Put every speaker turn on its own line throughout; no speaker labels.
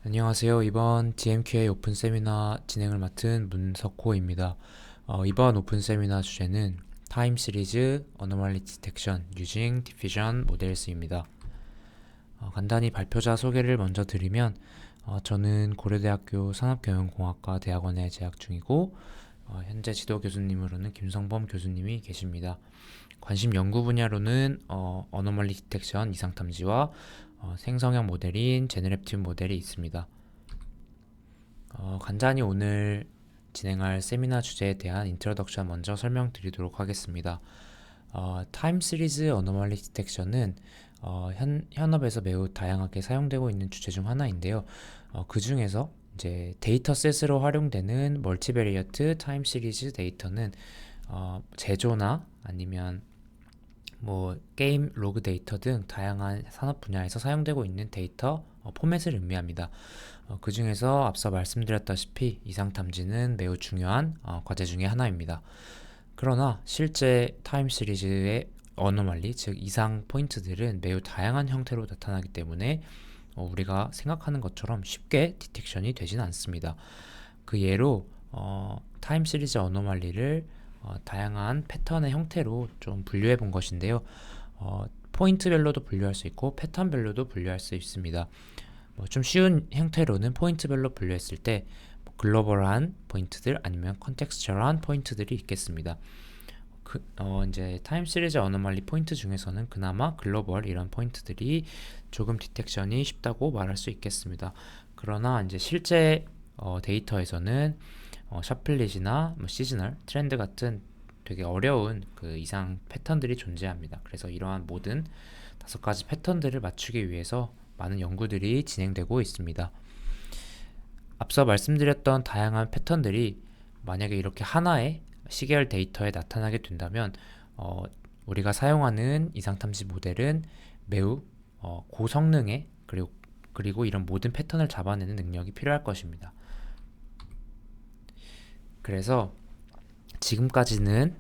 안녕하세요. 이번 DMQA 오픈 세미나 진행을 맡은 문석호입니다. 이번 오픈 세미나 주제는 타임 시리즈 Anomaly Detection Using Diffusion Models입니다. 간단히 발표자 소개를 먼저 드리면 저는 고려대학교 산업경영공학과 대학원에 재학 중이고 현재 지도 교수님으로는 김성범 교수님이 계십니다. 관심 연구 분야로는 어노멀리 디텍션 이상 탐지와 생성형 모델인 제너레티브 모델이 있습니다. 간단히 오늘 진행할 세미나 주제에 대한 인트로덕션 먼저 설명드리도록 하겠습니다. 타임 시리즈 어노멀리 디텍션은 현업에서 매우 다양하게 사용되고 있는 주제 중 하나인데요. 그 중에서 이제 데이터셋으로 활용되는 멀티베리어트 타임 시리즈 데이터는 제조나 아니면 뭐 게임 로그 데이터 등 다양한 산업 분야에서 사용되고 있는 데이터 포맷을 의미합니다. 그 중에서 앞서 말씀드렸다시피 이상 탐지는 매우 중요한 과제 중의 하나입니다. 그러나 실제 타임 시리즈의 어노멀리, 즉 이상 포인트들은 매우 다양한 형태로 나타나기 때문에 우리가 생각하는 것처럼 쉽게 디텍션이 되진 않습니다. 그 예로 타임 시리즈 어노멀리를 다양한 패턴의 형태로 좀 분류해 본 것인데요. 포인트별로도 분류할 수 있고 패턴별로도 분류할 수 있습니다. 좀 쉬운 형태로는 포인트별로 분류했을 때 글로벌한 포인트들 아니면 컨텍스처럴한 포인트들이 있겠습니다. 이제 타임 시리즈 어노멀리 포인트 중에서는 그나마 글로벌 이런 포인트들이 조금 디텍션이 쉽다고 말할 수 있겠습니다. 그러나 이제 실제 데이터에서는 샤플릿이나 시즈널, 트렌드 같은 되게 어려운 그 이상 패턴들이 존재합니다. 그래서 이러한 모든 5가지 패턴들을 맞추기 위해서 많은 연구들이 진행되고 있습니다. 앞서 말씀드렸던 다양한 패턴들이 만약에 이렇게 하나의 시계열 데이터에 나타나게 된다면 우리가 사용하는 이상탐지 모델은 매우 고성능의 그리고 이런 모든 패턴을 잡아내는 능력이 필요할 것입니다. 그래서 지금까지는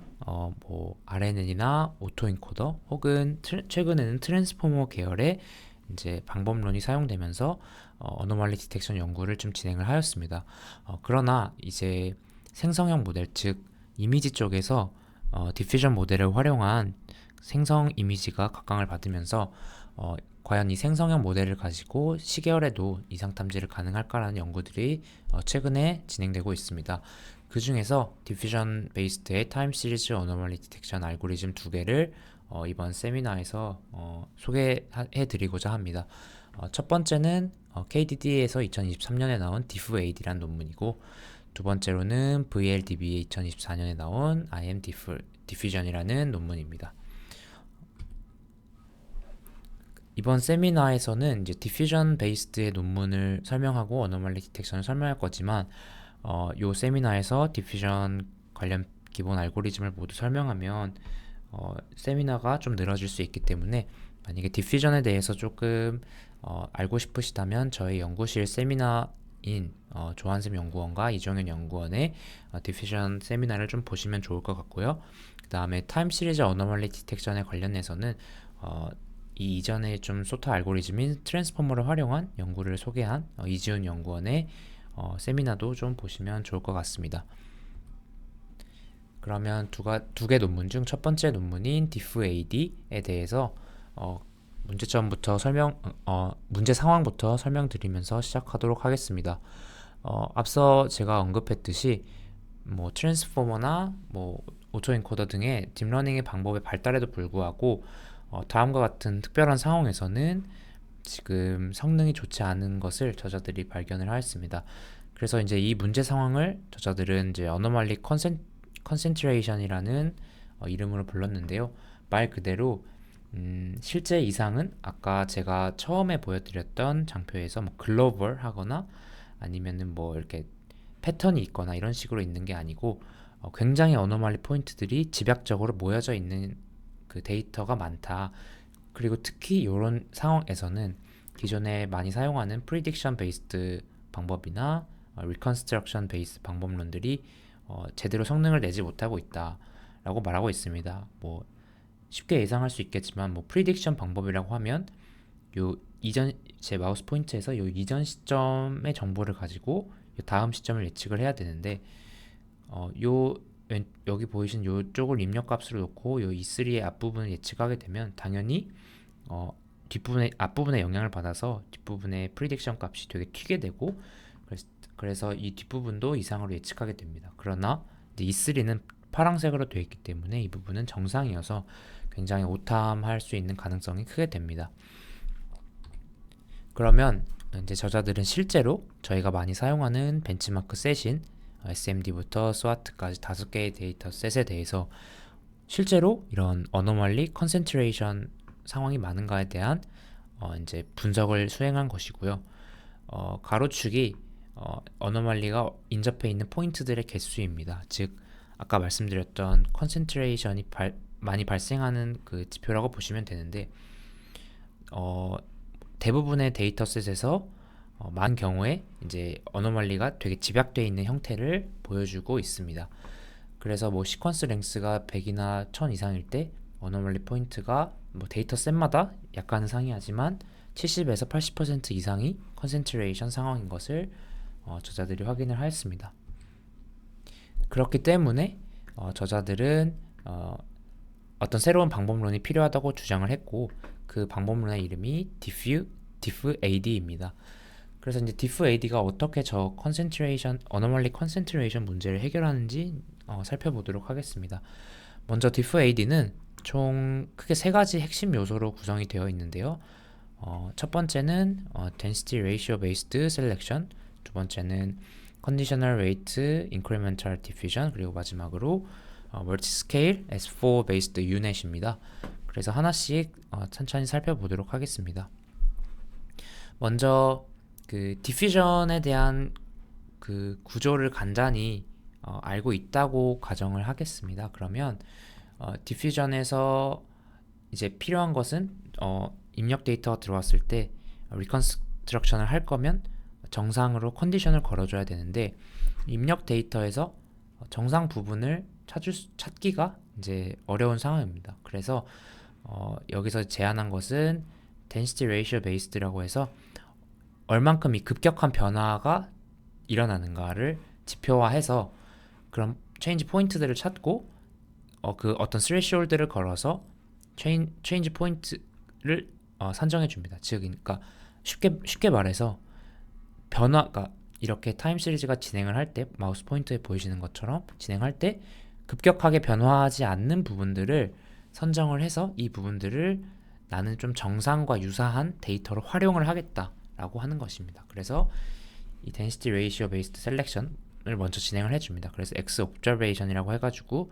뭐 RNN이나 오토인코더 혹은 최근에는 트랜스포머 계열의 이제 방법론이 사용되면서 어노멀리 디텍션 연구를 좀 진행을 하였습니다. 그러나 이제 생성형 모델, 즉 이미지 쪽에서 디퓨전 모델을 활용한 생성 이미지가 각광을 받으면서 과연 이 생성형 모델을 가지고 시계열에도 이상 탐지를 가능할까라는 연구들이 최근에 진행되고 있습니다. 그 중에서 디퓨전 베이스드의 타임 시리즈 어노멀리 디텍션 알고리즘 2개를 이번 세미나에서 소개해 드리고자 합니다. 첫 번째는 KDD에서 2023년에 나온 diffAD라는 논문이고, 두 번째로는 VLDB에 2024년에 나온 IM Diffusion이라는 논문입니다. 이번 세미나에서는 이제 디퓨전 베이스드의 논문을 설명하고 어노멀리 디텍션을 설명할 거지만 요 세미나에서 디퓨전 관련 기본 알고리즘을 모두 설명하면 세미나가 좀 늘어질 수 있기 때문에 만약에 디퓨전에 대해서 조금 알고 싶으시다면 저희 연구실 세미나인 조한샘 연구원과 이정현 연구원의 디퓨전 세미나를 좀 보시면 좋을 것 같고요. 그 다음에 타임 시리즈 어노멀리 디텍션에 관련해서는 이 이전에 좀 소터 알고리즘인 트랜스포머를 활용한 연구를 소개한 이지훈 연구원의 세미나도 좀 보시면 좋을 것 같습니다. 그러면 두 개 논문 중 첫 번째 논문인 diffAD에 대해서 문제점부터 문제 상황부터 설명드리면서 시작하도록 하겠습니다. 앞서 제가 언급했듯이 뭐 트랜스포머나 뭐 오토엔코더 등의 딥러닝의 방법의 발달에도 불구하고 다음과 같은 특별한 상황에서는 지금 성능이 좋지 않은 것을 저자들이 발견을 하였습니다. 그래서 이제 이 문제 상황을 저자들은 이제 어노멀리 컨센트레이션이라는 이름으로 불렀는데요. 말 그대로 실제 이상은 아까 제가 처음에 보여드렸던 장표에서 뭐 글로벌 하거나 아니면은 뭐 이렇게 패턴이 있거나 이런 식으로 있는 게 아니고 굉장히 어노멀리 포인트들이 집약적으로 모여져 있는 그 데이터가 많다. 그리고 특히 이런 상황에서는 기존에 많이 사용하는 프리딕션 베이스드 방법이나 리컨스트럭션 베이스 방법론들이 제대로 성능을 내지 못하고 있다라고 말하고 있습니다. 뭐 쉽게 예상할 수 있겠지만 뭐 프리딕션 방법이라고 하면 요 이전 제 마우스 포인트에서 요 이전 시점의 정보를 가지고 요 다음 시점을 예측을 해야 되는데 여기 보이신 요쪽을 입력값으로 놓고 요 E3의 앞부분을 예측하게 되면 당연히 앞부분에 영향을 받아서 뒷부분의 프리딕션 값이 되게 튀게 되고, 그래서 이 뒷부분도 이상으로 예측하게 됩니다. 그러나 이제 E3는 파란색으로 되어 있기 때문에 이 부분은 정상이어서 굉장히 오탐할 수 있는 가능성이 크게 됩니다. 그러면 이제 저자들은 실제로 저희가 많이 사용하는 벤치마크 셋인 SMD부터 SWOT까지 5개의 데이터 셋에 대해서 실제로 이런 어노멀리 컨센트레이션 상황이 많은가에 대한 이제 분석을 수행한 것이고요. 가로축이 어노멀리가 인접해 있는 포인트들의 개수입니다. 즉 아까 말씀드렸던 컨센트레이션이 많이 발생하는 그 지표라고 보시면 되는데, 대부분의 데이터셋에서 많은 경우에 이제 어노멀리가 되게 집약되어 있는 형태를 보여주고 있습니다. 그래서 뭐 시퀀스 랭스가 100이나 1000 이상일 때 어노멀리 포인트가 뭐 데이터셋마다 약간은 상이하지만 70에서 80% 이상이 컨센트레이션 상황인 것을 저자들이 확인을 하였습니다. 그렇기 때문에 저자들은 어떤 새로운 방법론이 필요하다고 주장을 했고, 그 방법론의 이름이 DiffAD입니다. 그래서 이제 DiffAD가 어떻게 저 어노멀리 컨센트레이션 문제를 해결하는지 살펴보도록 하겠습니다. 먼저 DiffAD는 총 크게 3가지 핵심 요소로 구성이 되어 있는데요. 첫 번째는 Density Ratio Based Selection, 두 번째는 Conditional Weight Incremental Diffusion, 그리고 마지막으로 Multiscale S4 Based UNet입니다. 그래서 하나씩 천천히 살펴보도록 하겠습니다. 먼저 그 디퓨전에 대한 그 구조를 간단히 알고 있다고 가정을 하겠습니다. 그러면 디퓨전에서 이제 필요한 것은 입력 데이터가 들어왔을 때 리컨스트럭션을 할 거면 정상으로 컨디션을 걸어줘야 되는데, 입력 데이터에서 정상 부분을 찾기가 이제 어려운 상황입니다. 그래서 여기서 제안한 것은 density ratio based라고 해서 얼만큼 이 급격한 변화가 일어나는가를 지표화해서 그런 체인지 포인트들을 찾고 그 어떤 스레시홀드를 걸어서 체인지 포인트를 산정해 줍니다. 즉, 그러니까 쉽게 말해서 변화가 이렇게 타임 시리즈가 진행을 할 때 마우스 포인트에 보이시는 것처럼 진행할 때 급격하게 변화하지 않는 부분들을 선정을 해서 이 부분들을 나는 좀 정상과 유사한 데이터로 활용을 하겠다라고 하는 것입니다. 그래서 이 density ratio based selection을 먼저 진행을 해줍니다. 그래서 X observation이라고 해가지고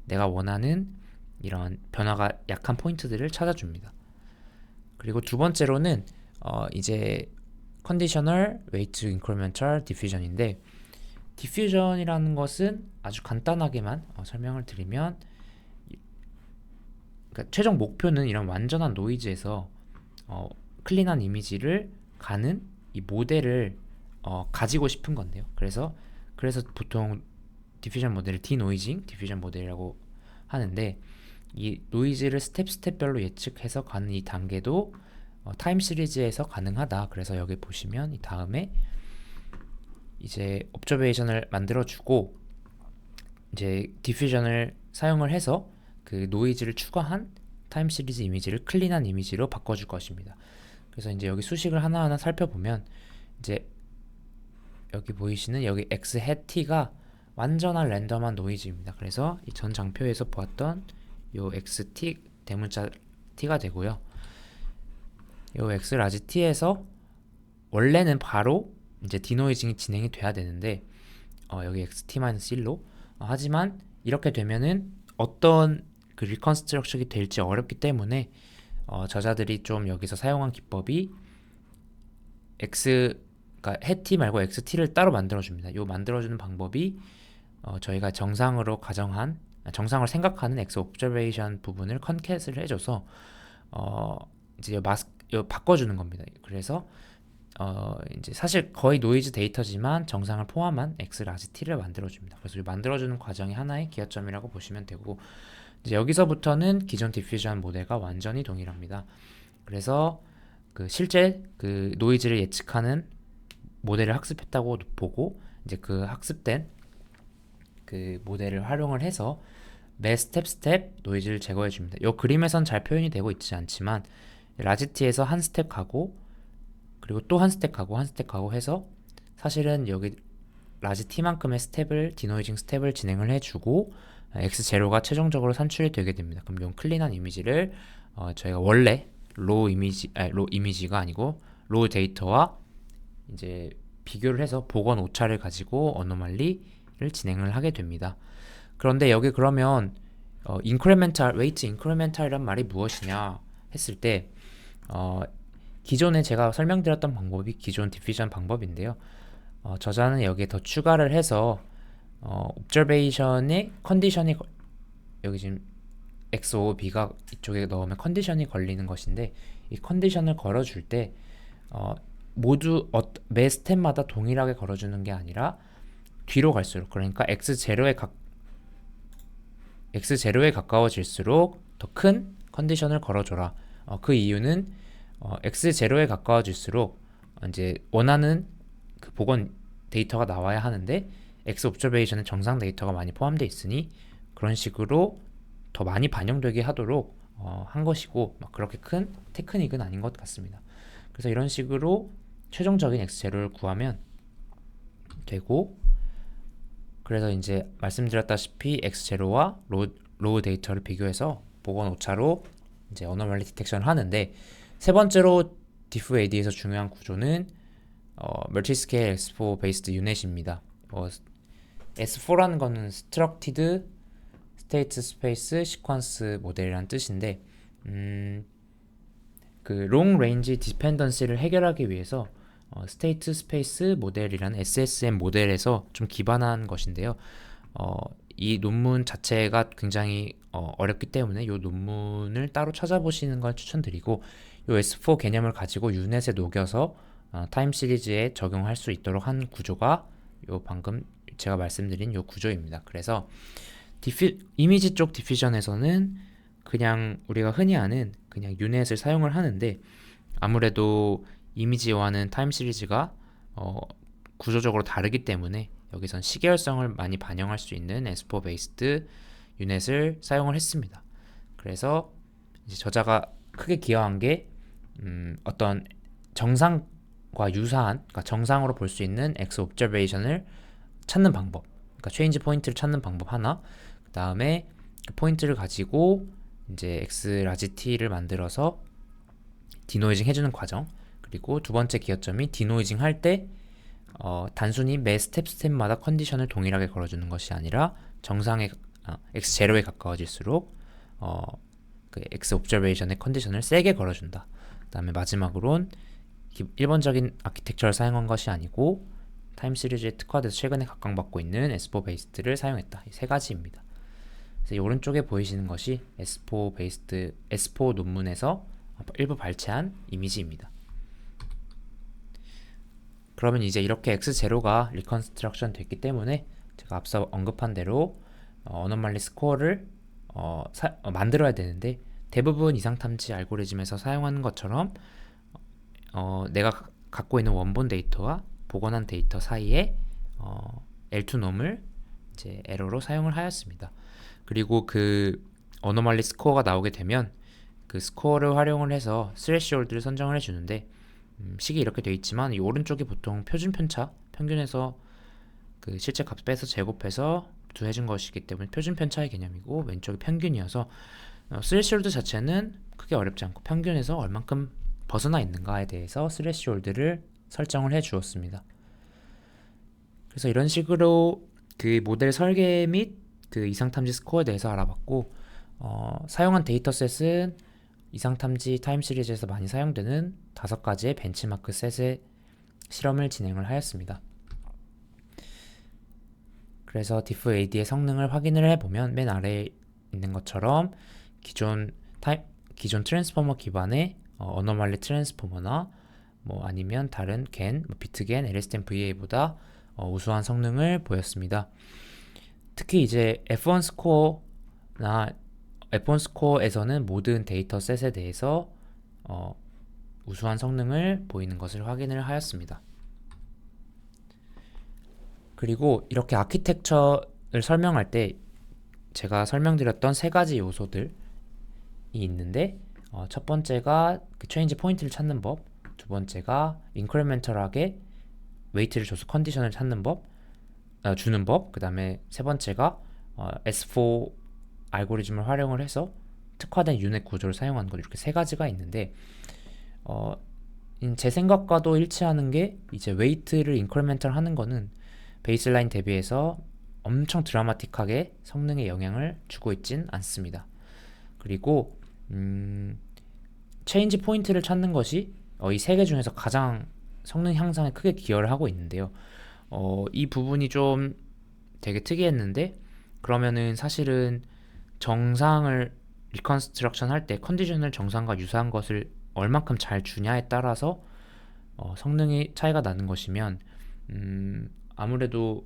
내가 원하는 이런 변화가 약한 포인트들을 찾아줍니다. 그리고 두 번째로는 이제 conditional weight incremental diffusion인데, diffusion이라는 것은 아주 간단하게만 설명을 드리면, 그러니까 최종 목표는 이런 완전한 노이즈에서 클린한 이미지를 가는 이 모델을 가지고 싶은 건데요. 그래서 보통 디퓨전 모델을 디노이징 디퓨전 모델이라고 하는데, 이 노이즈를 스텝별로 예측해서 가는 이 단계도 타임 시리즈에서 가능하다. 그래서 여기 보시면 이 다음에 이제 옵저베이션을 만들어주고 이제 디퓨전을 사용을 해서 그 노이즈를 추가한 타임 시리즈 이미지를 클린한 이미지로 바꿔줄 것입니다. 그래서 이제 여기 수식을 하나하나 살펴보면 이제 여기 보이시는 여기 x hat t가 완전한 랜덤한 노이즈입니다. 그래서 이 전 장표에서 보았던 요 xt 대문자 t가 되고요. 요 x 라지 t에서 원래는 바로 이제 디노이징이 진행이 돼야 되는데 여기 xt-1로 하지만 이렇게 되면은 어떤 그 리컨스트럭션이 될지 어렵기 때문에 저자들이 좀 여기서 사용한 기법이 그러니까 해T 말고 XT를 따로 만들어줍니다. 요 만들어주는 방법이 저희가 정상으로 생각하는 X 옵저베이션 부분을 컨캣을 해줘서 이제 바꿔주는 겁니다. 그래서 이제 사실 거의 노이즈 데이터지만 정상을 포함한 X 라지 T를 만들어줍니다. 그래서 이 만들어주는 과정이 하나의 기여점이라고 보시면 되고, 이제 여기서부터는 기존 디퓨전 모델과 완전히 동일합니다. 그래서 그 실제 그 노이즈를 예측하는 모델을 학습했다고 보고 이제 그 학습된 그 모델을 활용을 해서 매 스텝 노이즈를 제거해 줍니다. 이 그림에선 잘 표현이 되고 있지 않지만 라지티에서 한 스텝 가고 그리고 또 한 스텝 가고 한 스텝 가고 해서 사실은 여기 라지티만큼의 스텝을 디노이징 스텝을 진행을 해주고 X0가 최종적으로 산출이 되게 됩니다. 그럼 이 클린한 이미지를 저희가 원래 로 이미지가 아니고 로 데이터와 이제 비교를 해서 복원 오차를 가지고 어노말리를 진행을 하게 됩니다. 그런데 여기 그러면 웨이트 인크리멘탈이란 말이 무엇이냐 했을 때 기존에 제가 설명드렸던 방법이 기존 디피전 방법인데요. 저자는 여기에 더 추가를 해서 옵저베이션의 컨디션이 여기 지금 XOB가 이쪽에 넣으면 컨디션이 걸리는 것인데 이 컨디션을 걸어줄 때 모두 매 스텝마다 동일하게 걸어주는 게 아니라 뒤로 갈수록 그러니까 X0에 가까워질수록 더 큰 컨디션을 걸어줘라. 그 이유는 X0에 가까워질수록 이제 원하는 그 복원 데이터가 나와야 하는데 X 옵저베이션에 정상 데이터가 많이 포함되어 있으니 그런 식으로 더 많이 반영되게 하도록 한 것이고 막 그렇게 큰 테크닉은 아닌 것 같습니다. 그래서 이런 식으로 최종적인 X0를 구하면 되고 그래서 이제 말씀드렸다시피 X0와 로우 데이터를 비교해서 복원 오차로 이제 어노멀리 디텍션을 하는데 세 번째로 diffAD에서 중요한 구조는 멀티스케일 S4 베이스드 유넷입니다. S4라는 거는 Structured State Space Sequence 모델이라는 뜻인데 그 Long Range Dependency를 해결하기 위해서 State Space 모델이라는 SSM 모델에서 좀 기반한 것인데요. 이 논문 자체가 굉장히 어렵기 때문에 이 논문을 따로 찾아보시는 걸 추천드리고 이 S4 개념을 가지고 유넷에 녹여서 타임 시리즈에 적용할 수 있도록 한 구조가 요 방금 제가 말씀드린 요 구조입니다. 그래서 이미지 쪽 디퓨전에서는 그냥 우리가 흔히 아는 그냥 유넷을 사용을 하는데 아무래도 이미지와는 타임 시리즈가 구조적으로 다르기 때문에 여기선 시계열성을 많이 반영할 수 있는 S4 베이스드 유넷을 사용을 했습니다. 그래서 이제 저자가 크게 기여한 게 어떤 정상과 유사한, 그러니까 정상으로 볼 수 있는 X 옵저베이션을 찾는 방법, 그러니까 체인지 포인트를 찾는 방법 하나, 그 다음에 그 포인트를 가지고 이제 X 라지 T를 만들어서 디노이징 해주는 과정, 그리고 두 번째 기여점이 디노이징 할 때 단순히 매 스텝마다 컨디션을 동일하게 걸어주는 것이 아니라 정상의 X0에 가까워질수록 그 X 옵저베이션의 컨디션을 세게 걸어준다. 그 다음에 마지막으론 일반적인 아키텍처를 사용한 것이 아니고 타임 시리즈에 특화돼서 최근에 각광받고 있는 S4 베이스드를 사용했다. 이 세 가지입니다. 그래서 이 오른쪽에 보이시는 것이 S4 베이스드 S4 논문에서 일부 발췌한 이미지입니다. 그러면 이제 이렇게 X0가 리컨스트럭션 됐기 때문에 제가 앞서 언급한 대로 어노말리 스코어를 만들어야 되는데 대부분 이상탐지 알고리즘에서 사용하는 것처럼 내가 갖고 있는 원본 데이터와 복원한 데이터 사이에 L2놈을 이제 에러로 사용을 하였습니다. 그리고 그 어노말리 스코어가 나오게 되면 그 스코어를 활용을 해서 스레시홀드를 선정을 해주는데 식이 이렇게 되어 있지만 이 오른쪽이 보통 표준 편차, 평균에서 그 실제 값 빼서 제곱해서 해준 것이기 때문에 표준 편차의 개념이고 왼쪽이 평균이어서 스레시홀드 자체는 크게 어렵지 않고 평균에서 얼만큼 벗어나 있는가에 대해서 스레시홀드를 설정을 해 주었습니다. 그래서 이런 식으로 그 모델 설계 및 그 이상탐지 스코어에 대해서 알아봤고 사용한 데이터셋은 이상탐지 타임 시리즈에서 많이 사용되는 5가지의 벤치마크 셋의 실험을 진행을 하였습니다. 그래서 diffAD의 성능을 확인을 해보면 맨 아래에 있는 것처럼 기존 트랜스포머 기반의 어노말리 트랜스포머나 뭐 아니면 다른 비트겐, LSTM VA보다 우수한 성능을 보였습니다. 특히 이제 F1 스코어나 F1 스코어에서는 모든 데이터 셋에 대해서 우수한 성능을 보이는 것을 확인을 하였습니다. 그리고 이렇게 아키텍처를 설명할 때 제가 설명드렸던 세 가지 요소들이 있는데 첫 번째가 그 체인지 포인트를 찾는 법, 두 번째가 인크리멘털하게 웨이트를 줘서 컨디션을 찾는 법, 주는 법, 그 다음에 세 번째가 S4 알고리즘을 활용을 해서 특화된 유닛 구조를 사용하는 것, 이렇게 세 가지가 있는데 제 생각과도 일치하는 게 이제 웨이트를 인크리멘털 하는 거는 베이스라인 대비해서 엄청 드라마틱하게 성능에 영향을 주고 있진 않습니다. 그리고 체인지 포인트를 찾는 것이 이 세 개 중에서 가장 성능 향상에 크게 기여를 하고 있는데요. 이 부분이 좀 되게 특이했는데, 그러면은 사실은 정상을 리컨스트럭션 할 때 컨디션을 정상과 유사한 것을 얼만큼 잘 주냐에 따라서 성능이 차이가 나는 것이면 아무래도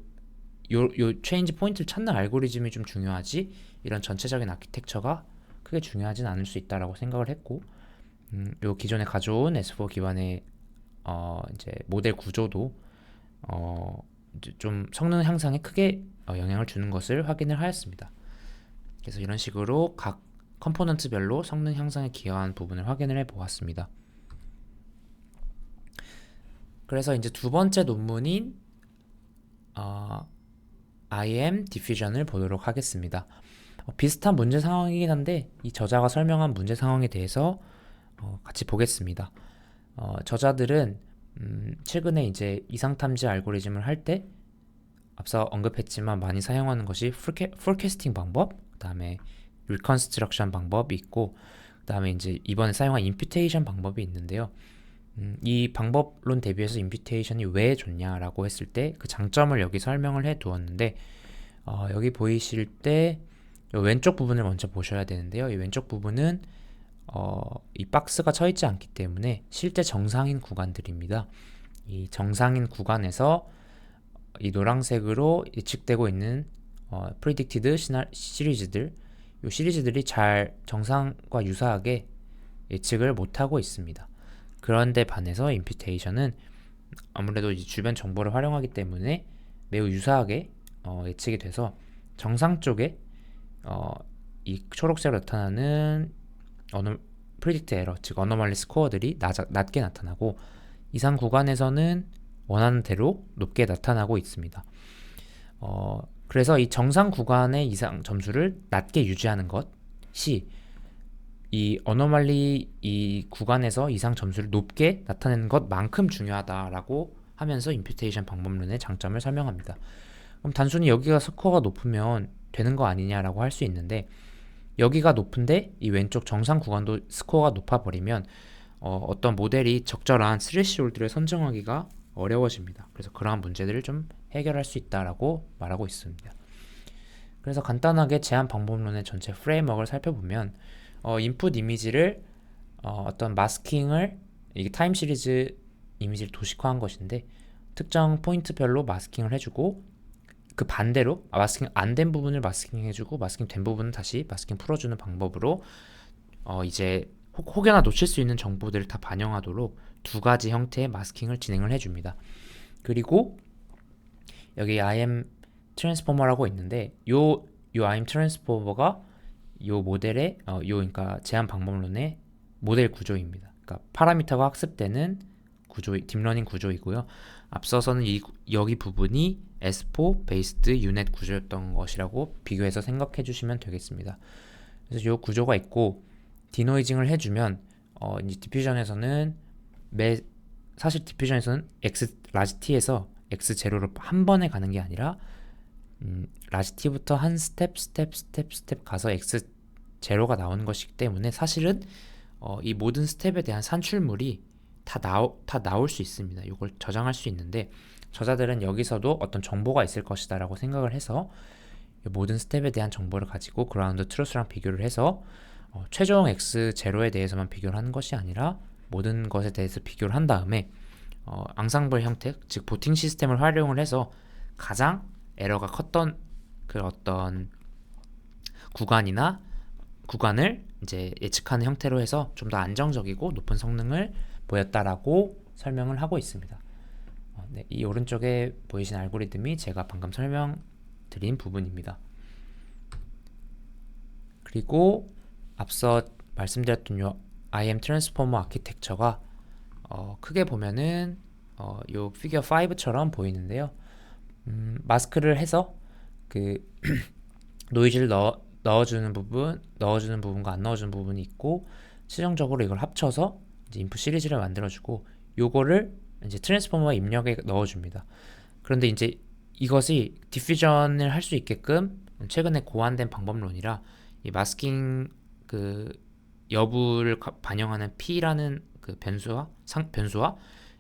요 체인지 포인트를 찾는 알고리즘이 좀 중요하지, 이런 전체적인 아키텍처가 크게 중요하진 않을 수 있다라고 생각을 했고, 요 기존에 가져온 S4 기반의 이제 모델 구조도 이제 좀 성능 향상에 크게 영향을 주는 것을 확인을 하였습니다. 그래서 이런 식으로 각 컴포넌트별로 성능 향상에 기여한 부분을 확인을 해 보았습니다. 그래서 이제 두 번째 논문인 IM 디퓨전을 보도록 하겠습니다. 비슷한 문제 상황이긴 한데 이 저자가 설명한 문제 상황에 대해서 같이 보겠습니다. 저자들은 최근에 이제 이상 탐지 알고리즘을 할 때 앞서 언급했지만 많이 사용하는 것이 풀캐스팅 방법, 그 다음에 리컨스트럭션 방법이 있고, 그 다음에 이제 이번에 사용한 임퓨테이션 방법이 있는데요. 이 방법론 대비해서 임퓨테이션이 왜 좋냐라고 했을 때 그 장점을 여기 설명을 해 두었는데, 여기 보이실 때 이 왼쪽 부분을 먼저 보셔야 되는데요. 이 왼쪽 부분은 이 박스가 쳐 있지 않기 때문에 실제 정상인 구간들입니다. 이 정상인 구간에서 이 노란색으로 예측되고 있는 predicted 시리즈들, 이 시리즈들이 잘 정상과 유사하게 예측을 못하고 있습니다. 그런데 반해서 임퓨테이션은 아무래도 이 주변 정보를 활용하기 때문에 매우 유사하게 예측이 돼서 정상 쪽에 이 초록색으로 나타나는 프리딕트 에러, 즉 어노멀리 스코어들이 낮게 나타나고, 이상 구간에서는 원하는 대로 높게 나타나고 있습니다. 그래서 이 정상 구간의 이상 점수를 낮게 유지하는 것이 이 어노멀리 이 구간에서 이상 점수를 높게 나타내는 것만큼 중요하다라고 하면서 임퓨테이션 방법론의 장점을 설명합니다. 그럼 단순히 여기가 스코어가 높으면 되는 거 아니냐라고 할 수 있는데, 여기가 높은데 이 왼쪽 정상 구간도 스코어가 높아버리면 어떤 모델이 적절한 스레시홀드를 선정하기가 어려워집니다. 그래서 그러한 문제들을 좀 해결할 수 있다라고 말하고 있습니다. 그래서 간단하게 제한 방법론의 전체 프레임워크를 살펴보면 인풋 이미지를 어떤 마스킹을, 이게 타임 시리즈 이미지를 도식화한 것인데 특정 포인트별로 마스킹을 해주고, 그 반대로 마스킹 안 된 부분을 마스킹 해주고 마스킹 된 부분은 다시 마스킹 풀어주는 방법으로 이제 혹여나 놓칠 수 있는 정보들을 다 반영하도록 두 가지 형태의 마스킹을 진행을 해줍니다. 그리고 여기 IM 트랜스포머라고 있는데 요 IM 트랜스포머가 요 모델의 그러니까 제한 방법론의 모델 구조입니다. 그러니까 파라미터가 학습되는 구조, 딥러닝 구조이고요. 앞서서는 여기 부분이 S4 베이스드 유닛 구조였던 것이라고 비교해서 생각해 주시면 되겠습니다. 그래서 요 구조가 있고, 디노이징을 해주면 이제 디퓨전에서는 사실 디퓨전에서는 x 라지 t에서 x 제로로 한 번에 가는 게 아니라 라지 t부터 한 스텝 가서 x 제로가 나오는 것이기 때문에 사실은 이 모든 스텝에 대한 산출물이 다 나올 수 있습니다. 이걸 저장할 수 있는데, 저자들은 여기서도 어떤 정보가 있을 것이다 라고 생각을 해서 모든 스텝에 대한 정보를 가지고 그라운드 트루스랑 비교를 해서 최종 x0에 대해서만 비교를 하는 것이 아니라 모든 것에 대해서 비교를 한 다음에 앙상블 형태, 즉 보팅 시스템을 활용을 해서 가장 에러가 컸던 그 어떤 구간을 이제 예측하는 형태로 해서 좀 더 안정적이고 높은 성능을 보였다라고 설명을 하고 있습니다. 네, 이 오른쪽에 보이신 알고리즘이 제가 방금 설명드린 부분입니다. 그리고 앞서 말씀드렸던 요 IM 트랜스포머 아키텍처가 크게 보면은 요 피겨 5처럼 보이는데요. 마스크를 해서 그 노이즈를 넣어주는 부분과 안 넣어주는 부분이 있고, 최종적으로 이걸 합쳐서 이제 인풋 시리즈를 만들어주고, 요거를 이제 트랜스포머와 입력에 넣어줍니다. 그런데 이제 이것이 디퓨전을 할 수 있게끔 최근에 고안된 방법론이라, 이 마스킹 그 여부를 반영하는 P라는 그 변수와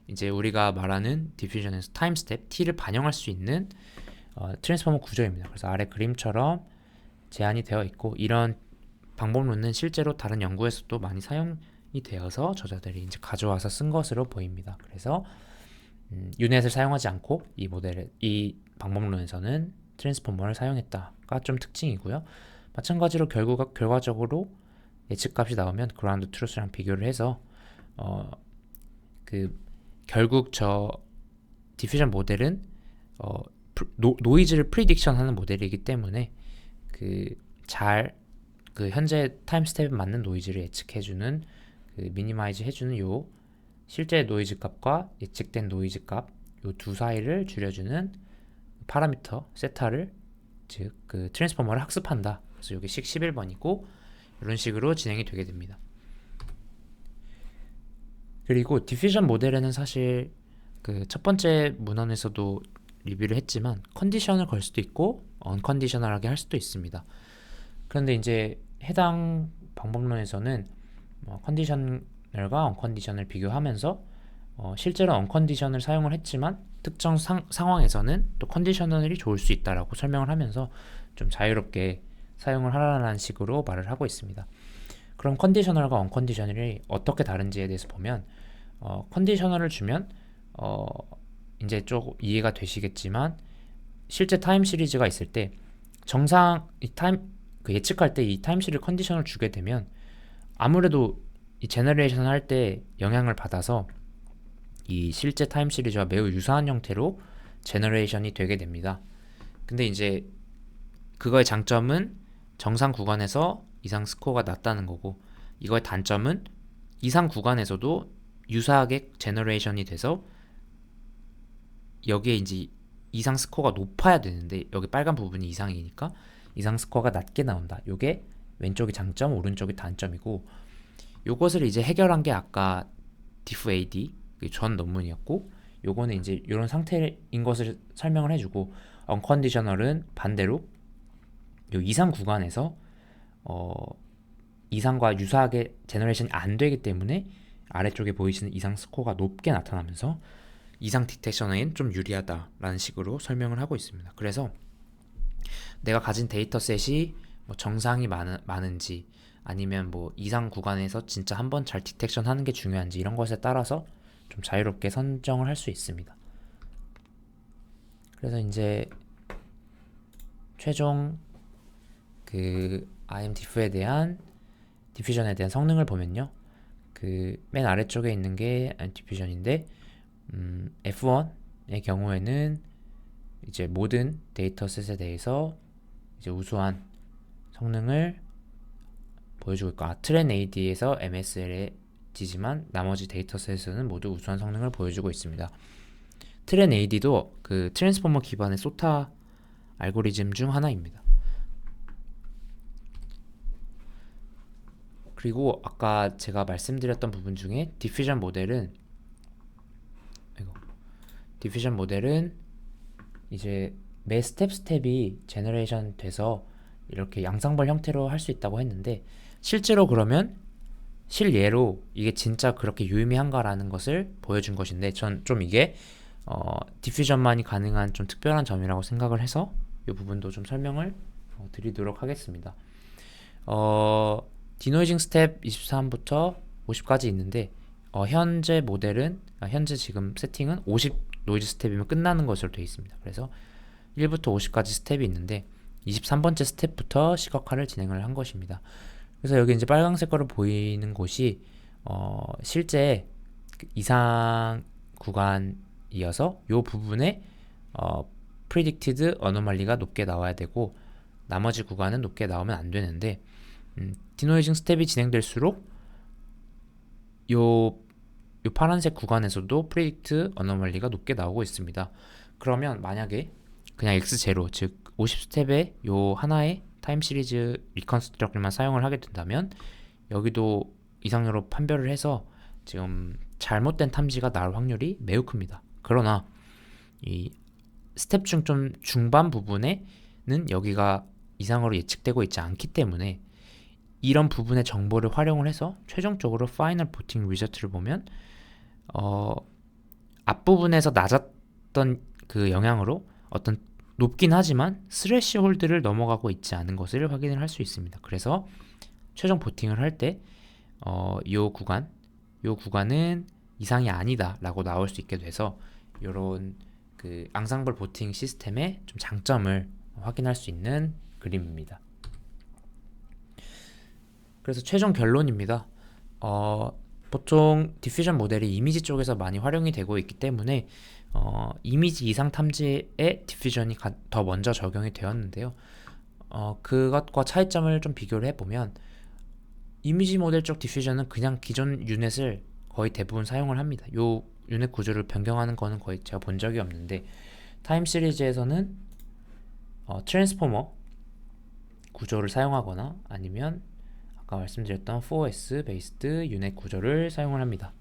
이제 우리가 말하는 디퓨전에서 타임 스텝 T를 반영할 수 있는 트랜스포머 구조입니다. 그래서 아래 그림처럼 제한이 되어 있고, 이런 방법론은 실제로 다른 연구에서도 많이 사용이 되어서 저자들이 이제 가져와서 쓴 것으로 보입니다. 그래서 유넷을 사용하지 않고 이 방법론에서는 트랜스포머를 사용했다가 좀 특징이고요. 마찬가지로 결과적으로 예측값이 나오면 그라운드 트루스랑 비교를 해서 결국 저 디퓨전 모델은 노이즈를 프리딕션 하는 모델이기 때문에 현재 타임 스텝에 맞는 노이즈를 예측해주는 미니마이즈 해주는 요 실제 노이즈 값과 예측된 노이즈 값 요 두 사이를 줄여주는 파라미터 세타를 즉 트랜스포머를 학습한다. 그래서 여기 식 11번이고 이런 식으로 진행이 되게 됩니다. 그리고 디퓨전 모델에는 사실 첫 번째 문헌에서도 리뷰를 했지만 컨디션을 걸 수도 있고 언컨디셔널하게 할 수도 있습니다. 그런데 이제 해당 방법론에서는 컨디셔널과 언컨디셔널을 비교하면서 실제로 언컨디셔널을 사용을 했지만 특정 상황에서는 또 컨디셔널이 좋을 수 있다라고 설명을 하면서 좀 자유롭게 사용을 하라는 식으로 말을 하고 있습니다. 그럼 컨디셔널과 언컨디셔널이 어떻게 다른지에 대해서 보면 컨디셔널을 주면 이제 좀 이해가 되시겠지만 실제 타임 시리즈가 있을 때 정상 예측할 때 이 타임 시리즈 컨디션을 주게 되면 아무래도 이 제너레이션 할 때 영향을 받아서 이 실제 타임 시리즈와 매우 유사한 형태로 제너레이션이 되게 됩니다. 근데 이제 그거의 장점은 정상 구간에서 이상 스코어가 낮다는 거고, 이거의 단점은 이상 구간에서도 유사하게 제너레이션이 돼서 여기에 이제 이상 스코어가 높아야 되는데 여기 빨간 부분이 이상이니까 이상 스코어가 낮게 나온다. 요게 왼쪽이 장점, 오른쪽이 단점이고, 요것을 이제 해결한 게 아까 디프 AD 전 논문이었고, 요거는 이제 이런 상태인 것을 설명을 해주고, 언컨디셔널은 반대로 요 이상 구간에서 이상과 유사하게 제너레이션이 안 되기 때문에 아래쪽에 보이시는 이상 스코어가 높게 나타나면서 이상 디텍션에는 좀 유리하다라는 식으로 설명을 하고 있습니다. 그래서 내가 가진 데이터셋이 정상이 많은지 아니면 이상 구간에서 진짜 한번 잘 디텍션 하는 게 중요한지 이런 것에 따라서 좀 자유롭게 선정을 할 수 있습니다. 그래서 이제 최종 IMDIF에 대한 디퓨전에 대한 성능을 보면요, 맨 아래쪽에 있는 게 디퓨전인데 F1의 경우에는 이제 모든 데이터셋에 대해서 이제 우수한 성능을 보여주고 있고, 트렌 AD에서 MSL에 지지만 나머지 데이터셋에서는 모두 우수한 성능을 보여주고 있습니다. 트렌 AD도 트랜스포머 기반의 소타 알고리즘 중 하나입니다. 그리고 아까 제가 말씀드렸던 부분 중에 디퓨전 모델은 이제 매 스텝이 제너레이션 돼서 이렇게 양상벌 형태로 할 수 있다고 했는데, 실제로 그러면 실예로 이게 진짜 그렇게 유의미한가라는 것을 보여준 것인데, 전 좀 이게 디퓨전만이 가능한 좀 특별한 점이라고 생각을 해서 이 부분도 좀 설명을 드리도록 하겠습니다. 디노이징 스텝 23부터 50까지 있는데, 현재 지금 세팅은 50 노이즈 스텝이면 끝나는 것으로 되어 있습니다. 그래서 1부터 50까지 스텝이 있는데 23번째 스텝부터 시각화를 진행을 한 것입니다. 그래서 여기 이제 빨간색으로 보이는 곳이 실제 이상 구간이어서 이 부분에 predicted anomaly가 높게 나와야 되고 나머지 구간은 높게 나오면 안 되는데 디노이징 스텝이 진행될수록 요 파란색 구간에서도 predict anomaly가 높게 나오고 있습니다. 그러면 만약에 그냥 x0 즉 50스텝에 요 하나의 타임 시리즈 리컨스트럭트만 사용을 하게 된다면 여기도 이상으로 판별을 해서 지금 잘못된 탐지가 나올 확률이 매우 큽니다. 그러나 이 스텝 중 좀 중반 부분에는 여기가 이상으로 예측되고 있지 않기 때문에 이런 부분의 정보를 활용을 해서 최종적으로 파이널 보팅 리저트를 보면 앞부분에서 낮았던 그 영향으로 어떤 높긴 하지만 스레시홀드를 넘어가고 있지 않은 것을 확인을 할 수 있습니다. 그래서 최종 보팅을 할 때 요 구간은 이상이 아니다 라고 나올 수 있게 돼서 이런 그 앙상블 보팅 시스템의 좀 장점을 확인할 수 있는 그림입니다. 그래서 최종 결론입니다. 보통 디퓨전 모델이 이미지 쪽에서 많이 활용이 되고 있기 때문에 이미지 이상 탐지에 디퓨전이 더 먼저 적용이 되었는데요. 그것과 차이점을 좀 비교를 해보면 이미지 모델 쪽 디퓨전은 그냥 기존 유닛을 거의 대부분 사용을 합니다. 요 유닛 구조를 변경하는 거는 거의 제가 본 적이 없는데 타임 시리즈에서는 트랜스포머 구조를 사용하거나 아니면 아까 말씀드렸던 4S 베이스드 유닛 구조를 사용을 합니다.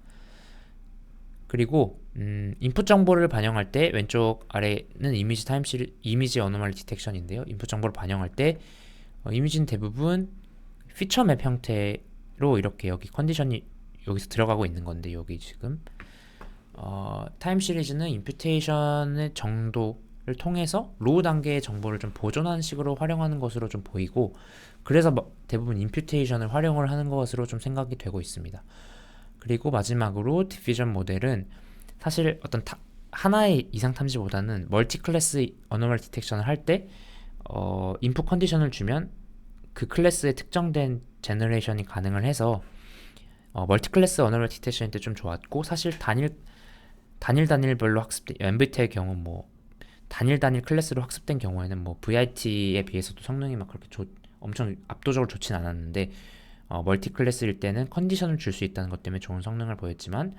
그리고 인풋 정보를 반영할 때 왼쪽 아래는 이미지 어노멀리 디텍션인데요. 인풋 정보를 반영할 때 이미지는 대부분 피처 맵 형태로 이렇게 여기 컨디션이 여기서 들어가고 있는 건데 여기 지금 타임 시리즈는 임퓨테이션의 정도를 통해서 로우 단계의 정보를 좀 보존하는 식으로 활용하는 것으로 좀 보이고 그래서 대부분 임퓨테이션을 활용을 하는 것으로 좀 생각이 되고 있습니다. 그리고 마지막으로 디퓨전 모델은 사실 어떤 하나의 이상 탐지보다는 멀티 클래스 어노멀리 디텍션을 할 때 인풋 컨디션을 주면 그 클래스의 특정된 제너레이션이 가능을 해서 멀티 클래스 어노멀리 디텍션일 때 좀 좋았고 사실 단일별로 학습된 MVT의 경우 뭐 단일 클래스로 학습된 경우에는 뭐 VIT에 비해서도 성능이 막 그렇게 엄청 압도적으로 좋진 않았는데 멀티 클래스일 때는 컨디션을 줄 수 있다는 것 때문에 좋은 성능을 보였지만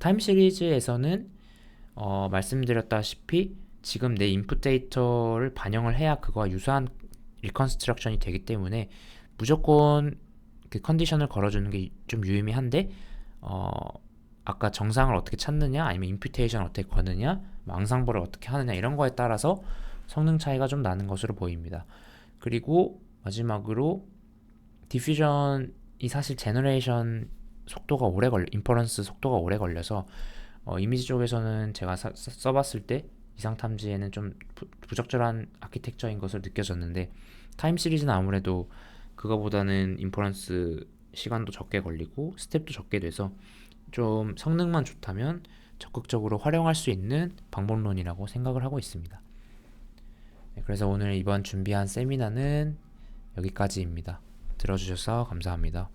타임 시리즈에서는 말씀드렸다시피 지금 내 인풋 데이터를 반영을 해야 그거와 유사한 리컨스트럭션이 되기 때문에 무조건 그 컨디션을 걸어주는 게 좀 유의미한데 아까 정상을 어떻게 찾느냐 아니면 임퓨테이션을 어떻게 거느냐 앙상블을 어떻게 하느냐 이런 거에 따라서 성능 차이가 좀 나는 것으로 보입니다. 그리고 마지막으로 디퓨전이 사실 제너레이션 속도가 인퍼런스 속도가 오래 걸려서 이미지 쪽에서는 제가 써봤을 때 이상 탐지에는 좀 부적절한 아키텍처인 것을 느껴졌는데 타임 시리즈는 아무래도 그거보다는 인퍼런스 시간도 적게 걸리고 스텝도 적게 돼서 좀 성능만 좋다면 적극적으로 활용할 수 있는 방법론이라고 생각을 하고 있습니다. 네, 그래서 오늘 이번 준비한 세미나는 여기까지입니다. 들어주셔서 감사합니다.